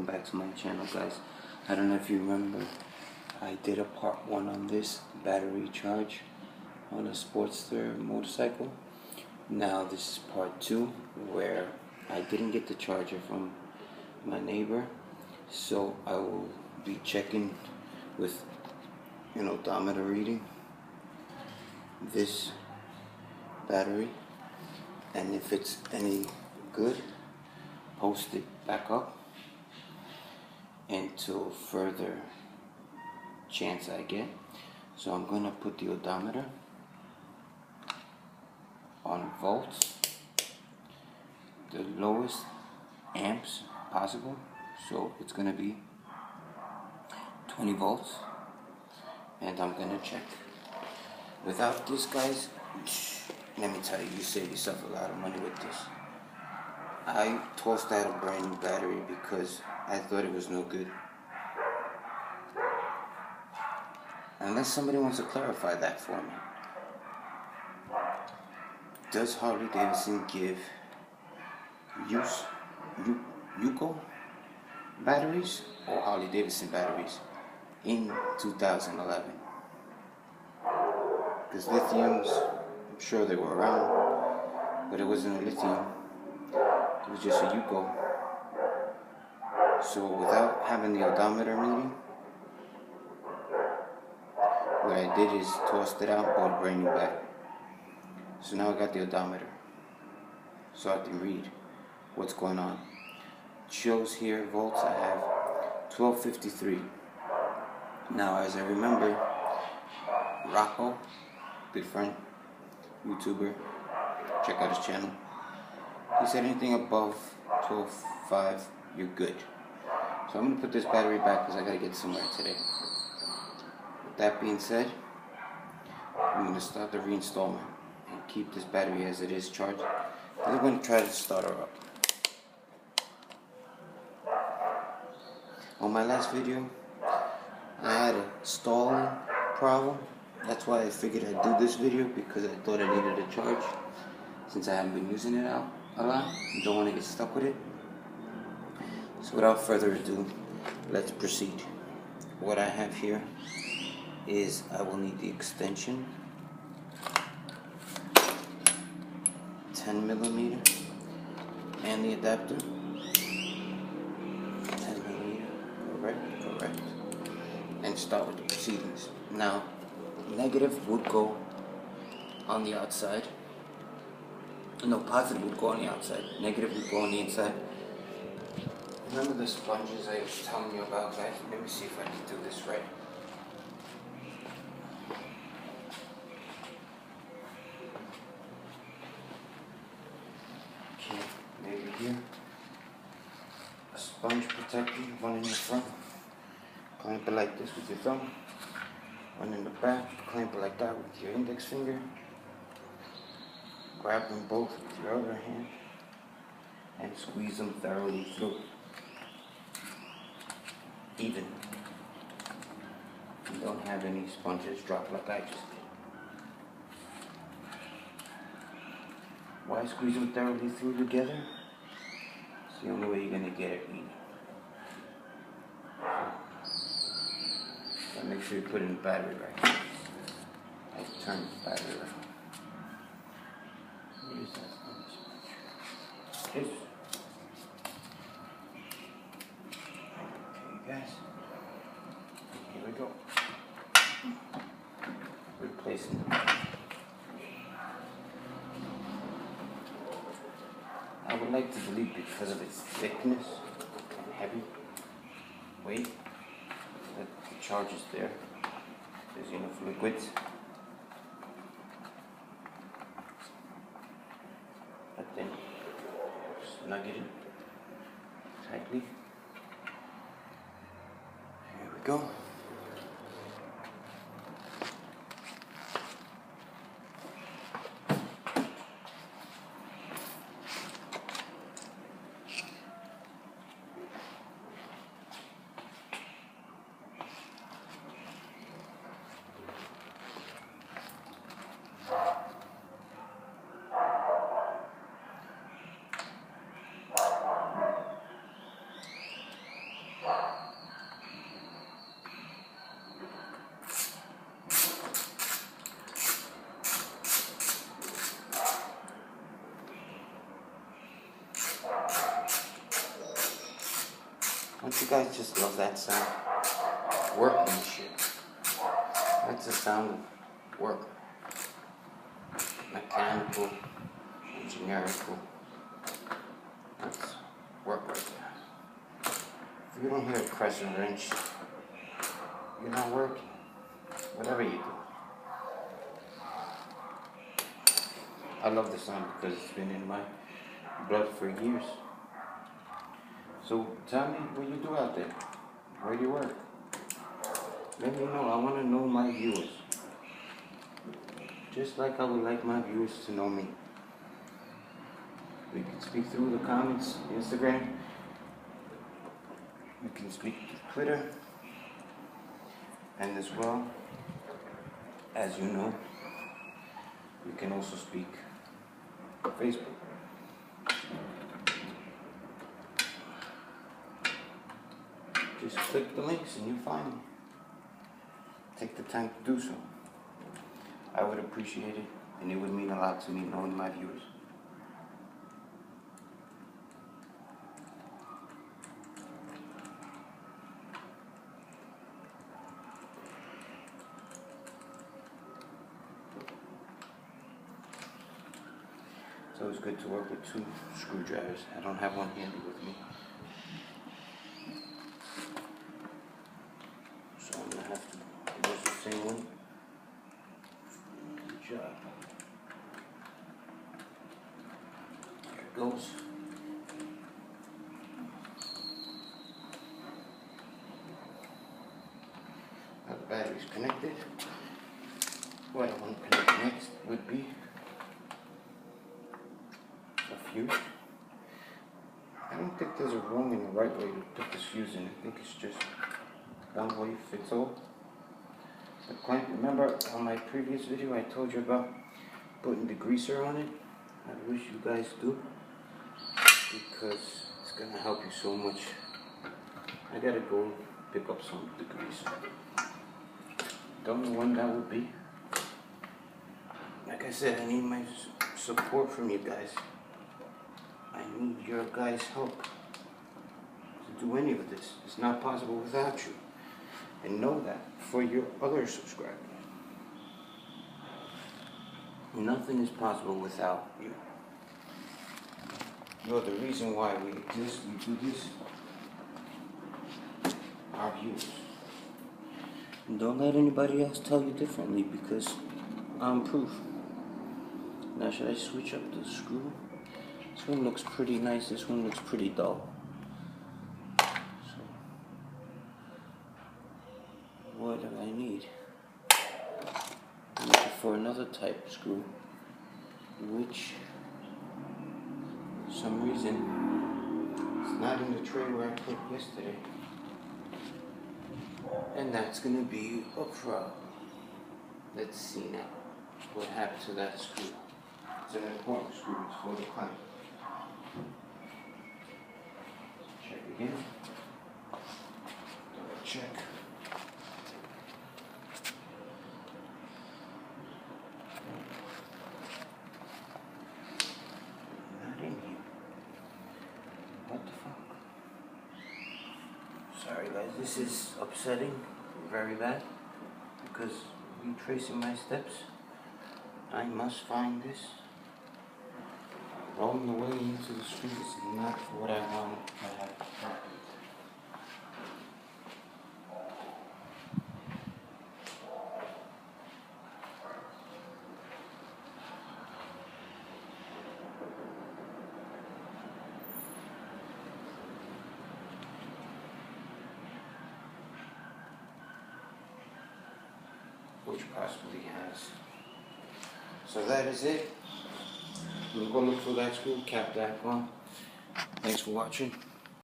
welcome back to my channel, guys. I don't know if you remember, I did a part 1 on this battery charge on a Sportster motorcycle. Now this is part 2, where I didn't get the charger from my neighbor, so I will be checking with an odometer reading this battery, and if it's any good, post it back up until further chance I get. So I'm going to put the odometer on volts, the lowest amps possible, so it's going to be 20 volts, and I'm going to check. Without this, guys, let me tell you, you save yourself a lot of money with this. I tossed out a brand new battery because I thought it was no good. Unless somebody wants to clarify that for me. Does Harley Davidson give Yuko batteries or Harley Davidson batteries in 2011? Because lithiums, I'm sure they were around, but it wasn't a lithium. It was just a Yuko. So without having the odometer reading, what I did is tossed it out, bought a brand new battery. So now I got the odometer, so I can read what's going on. It shows here volts, I have 1253. Now, as I remember, Rocco, good friend, YouTuber, check out his channel. He said anything above 12.5, you're good. So I'm going to put this battery back because I got to get somewhere today. With that being said, I'm going to start the reinstallment and keep this battery as it is charged. Then I'm going to try to start her up. On my last video, I had a stalling problem. That's why I figured I'd do this video, because I thought I needed a charge since I haven't been using it out a lot. I don't want to get stuck with it. So without further ado, let's proceed. What I have here is I will need the extension, 10mm, and the adapter, 10mm, correct, and start with the proceedings. Now, negative would go on the outside. No, positive would go on the outside. Negative would go on the inside. Remember the sponges I was telling you about, guys? Let me see if I can do this right. Okay, maybe here. A sponge protector, one in the front. Clamp it like this with your thumb. One in the back, clamp it like that with your index finger. Grab them both with your other hand and squeeze them thoroughly through. Even. You don't have any sponges drop like I just did. Why squeeze them thoroughly through together? It's the only way you're going to get it even. So make sure you put in the battery right. I turn the battery around. What is that sponge? This. Okay, guys. Here we go. Replacing the battery. I would like to delete it because of its thickness and heavy weight. The charge is there. There's enough liquids. But then snug it in tightly. Here we go. Don't you guys just love that sound? Workmanship. That's the sound of work. Mechanical, engineerical. That's work right there. If you don't hear a crescent wrench, you're not working. Whatever you do. I love the sound because it's been in my blood for years. So tell me what you do out there. Where do you work? Let me know. I want to know my viewers. Just like I would like my viewers to know me. We can speak through the comments, Instagram. We can speak through Twitter. And as well, as you know, we can also speak on Facebook. Just click the links and you'll find me. Take the time to do so. I would appreciate it, and it would mean a lot to me knowing my viewers. It's always good to work with two screwdrivers. I don't have one handy with me. So I'm going to have to use the same one. Good job. There it goes. Now the battery's connected. What I want to connect next would be a fuse. I don't think there's a wrong and a right way to put this fuse in. I think it's just one way fits all. The clamp, remember on my previous video I told you about putting the greaser on it? I wish you guys do, because it's going to help you so much. I gotta go pick up some of the greaser. Don't know when that will be. Like I said, I need my support from you guys. I need your guys' help to do any of this. It's not possible without you. And know that for your other subscribers. Nothing is possible without you. You're the reason why we exist, we do this. Our views. And don't let anybody else tell you differently, because I'm proof. Now should I switch up the screw? This one looks pretty nice, this one looks pretty dull. So, what do I need? I'm looking for another type of screw, which, for some reason, it's not in the tray where I put yesterday. And that's going to be a problem. Let's see now what happened to that screw. It's an important screw, it's for the clamp. Check again. Double check. Not in here. What the fuck? Sorry guys, this is upsetting very bad, because retracing my steps, I must find this. Rolling the way into the street is not what I want to have. Which possibly has. So that is it. We'll go look for that screw, cap that on. Thanks for watching.